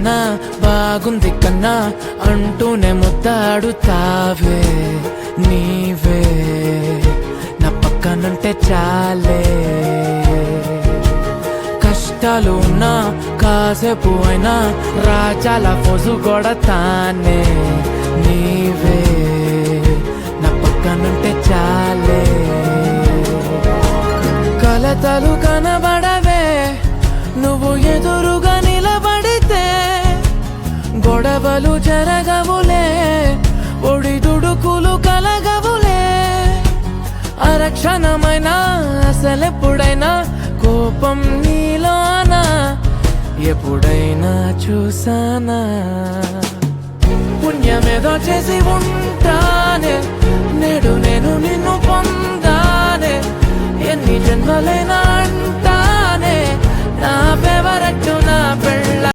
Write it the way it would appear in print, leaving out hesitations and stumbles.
కన్నా బాగుంది కన్నా అంటూనే ముద్దాడుతావే నీవే నా పక్కనుంటే చాలే కష్టాలు ఉన్నా కాసేపు అయినా రాజాల ఫోజు కొడతానే నీవే నా పక్కనుంటే చాలే కలతలు కనబడవే నువ్వు ఎదురుగా నిలబడితే గొడవలు జరగవులే ఒడిదుడుకులు కలగవులే అరక్షణమైనా అసలెప్పుడైనా కోపం నీలోనా ఎప్పుడైనా చూసానా పుణ్యమేదో చేసి ఉంటానే నేడు నేను నిన్ను పొందానే ఎన్ని జన్మలైనా